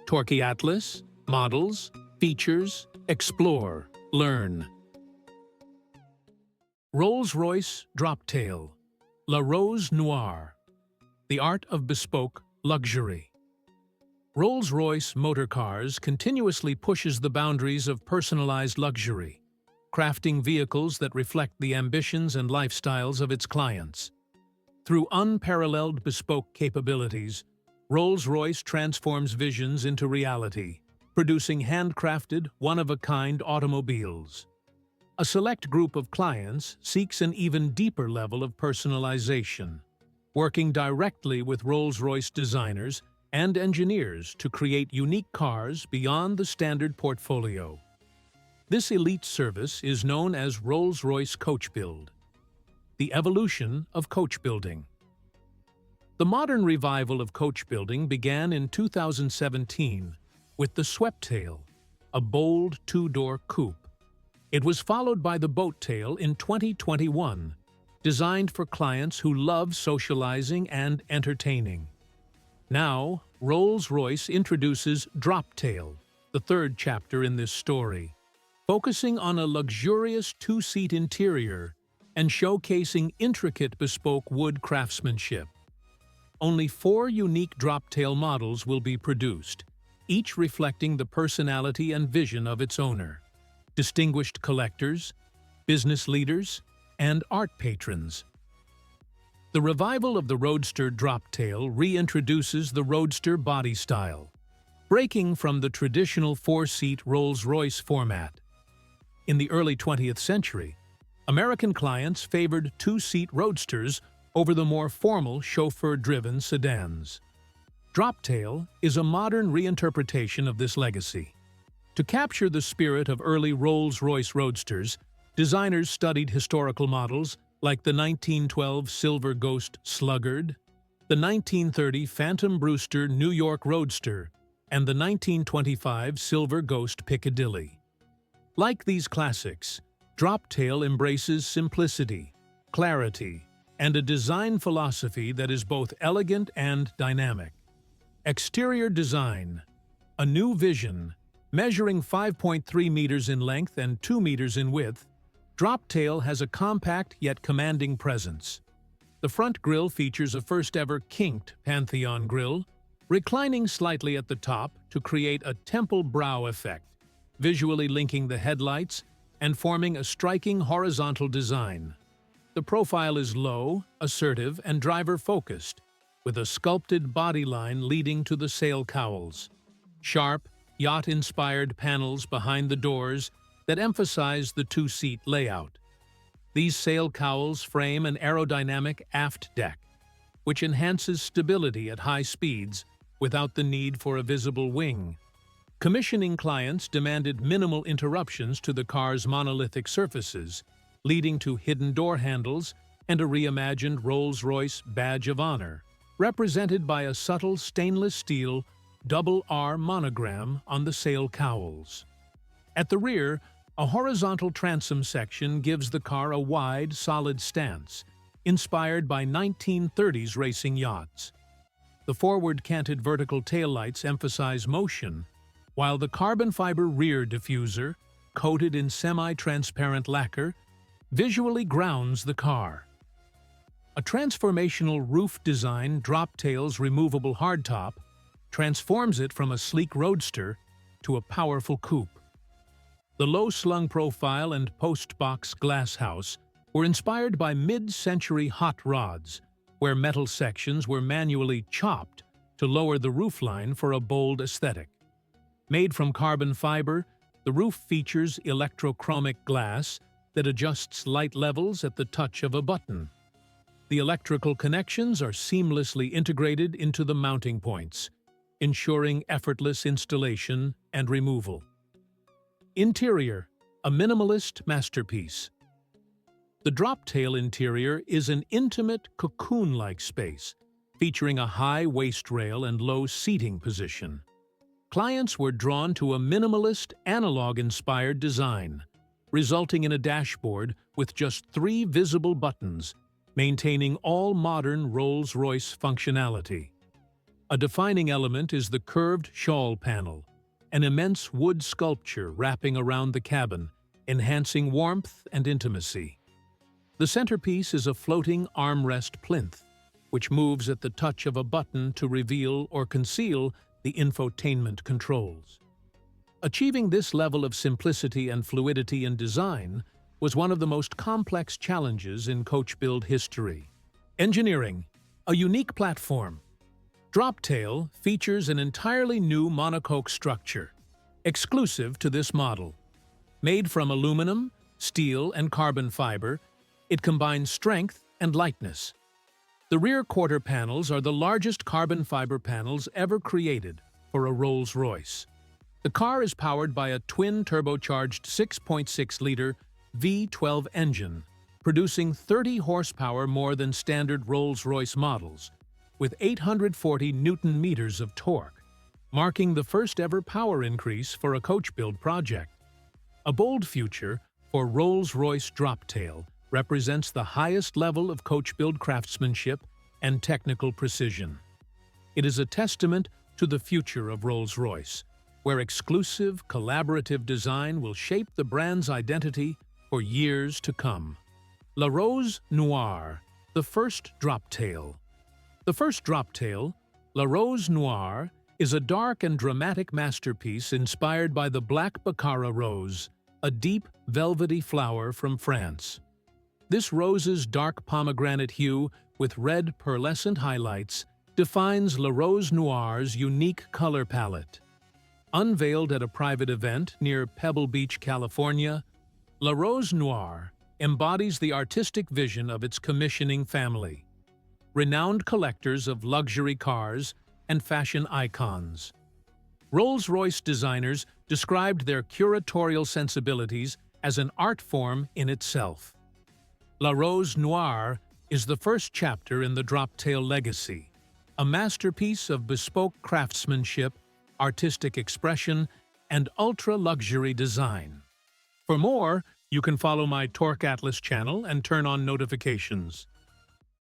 Torquey Atlas, models, features, explore, learn. Rolls-Royce Droptail, La Rose Noire, the art of bespoke luxury. Rolls-Royce Motor Cars continuously pushes the boundaries of personalized luxury, crafting vehicles that reflect the ambitions and lifestyles of its clients. Through unparalleled bespoke capabilities, Rolls-Royce transforms visions into reality, producing handcrafted, one-of-a-kind automobiles. A select group of clients seeks an even deeper level of personalization, working directly with Rolls-Royce designers and engineers to create unique cars beyond the standard portfolio. This elite service is known as Rolls-Royce Coach Build, the evolution of coach building. The modern revival of coach building began in 2017 with the Sweptail, a bold two-door coupe. It was followed by the Boattail in 2021, designed for clients who love socializing and entertaining. Now, Rolls-Royce introduces Droptail, the third chapter in this story, focusing on a luxurious two-seat interior and showcasing intricate bespoke wood craftsmanship. Only 4 unique Droptail models will be produced, each reflecting the personality and vision of its owner. Distinguished collectors, business leaders, and art patrons. The revival of the Roadster Droptail reintroduces the Roadster body style, breaking from the traditional 4-seat Rolls-Royce format. In the early 20th century, American clients favored 2-seat Roadsters over the more formal chauffeur-driven sedans. Droptail is a modern reinterpretation of this legacy. To capture the spirit of early Rolls-Royce Roadsters, designers studied historical models like the 1912 Silver Ghost Sluggard, the 1930 Phantom Brewster New York Roadster, and the 1925 Silver Ghost Piccadilly. Like these classics, Droptail embraces simplicity, clarity, and a design philosophy that is both elegant and dynamic. Exterior design, a new vision, measuring 5.3 meters in length and 2 meters in width, Droptail has a compact yet commanding presence. The front grille features a first-ever kinked Pantheon grille, reclining slightly at the top to create a temple brow effect, visually linking the headlights and forming a striking horizontal design. The profile is low, assertive, and driver-focused, with a sculpted bodyline leading to the sail cowls. Sharp, yacht-inspired panels behind the doors that emphasize the 2-seat layout. These sail cowls frame an aerodynamic aft deck, which enhances stability at high speeds without the need for a visible wing. Commissioning clients demanded minimal interruptions to the car's monolithic surfaces, leading to hidden door handles and a reimagined Rolls-Royce Badge of Honor, represented by a subtle stainless steel double R monogram on the sail cowls. At the rear, a horizontal transom section gives the car a wide, solid stance, inspired by 1930s racing yachts. The forward-canted vertical taillights emphasize motion, while the carbon fiber rear diffuser, coated in semi-transparent lacquer, visually grounds the car. A transformational roof design Droptail's removable hardtop transforms it from a sleek roadster to a powerful coupe. The low-slung profile and post-box glasshouse were inspired by mid-century hot rods, where metal sections were manually chopped to lower the roofline for a bold aesthetic. Made from carbon fiber, the roof features electrochromic glass that adjusts light levels at the touch of a button. The electrical connections are seamlessly integrated into the mounting points, ensuring effortless installation and removal. Interior, a minimalist masterpiece. The Droptail interior is an intimate, cocoon-like space, featuring a high waist rail and low seating position. Clients were drawn to a minimalist, analog-inspired design, resulting in a dashboard with just 3 visible buttons, maintaining all modern Rolls-Royce functionality. A defining element is the curved shawl panel, an immense wood sculpture wrapping around the cabin, enhancing warmth and intimacy. The centerpiece is a floating armrest plinth, which moves at the touch of a button to reveal or conceal the infotainment controls. Achieving this level of simplicity and fluidity in design was one of the most complex challenges in coach build history. Engineering, a unique platform. Droptail features an entirely new monocoque structure, exclusive to this model. Made from aluminum, steel, and carbon fiber, it combines strength and lightness. The rear quarter panels are the largest carbon fiber panels ever created for a Rolls-Royce. The car is powered by a twin-turbocharged 6.6-liter V12 engine, producing 30 horsepower more than standard Rolls-Royce models, with 840 Newton-meters of torque, marking the first-ever power increase for a coach build project. A bold future for Rolls-Royce Droptail represents the highest level of coach build craftsmanship and technical precision. It is a testament to the future of Rolls-Royce, where exclusive, collaborative design will shape the brand's identity for years to come. La Rose Noire, the first Droptail. The first Droptail, La Rose Noire, is a dark and dramatic masterpiece inspired by the Black Baccara rose, a deep, velvety flower from France. This rose's dark pomegranate hue with red pearlescent highlights defines La Rose Noire's unique color palette. Unveiled at a private event near Pebble Beach, California, La Rose Noire embodies the artistic vision of its commissioning family, renowned collectors of luxury cars and fashion icons. Rolls-Royce designers described their curatorial sensibilities as an art form in itself. La Rose Noire is the first chapter in the Droptail legacy, a masterpiece of bespoke craftsmanship, artistic expression, and ultra-luxury design. For more, you can follow my Torque Atlas channel and turn on notifications.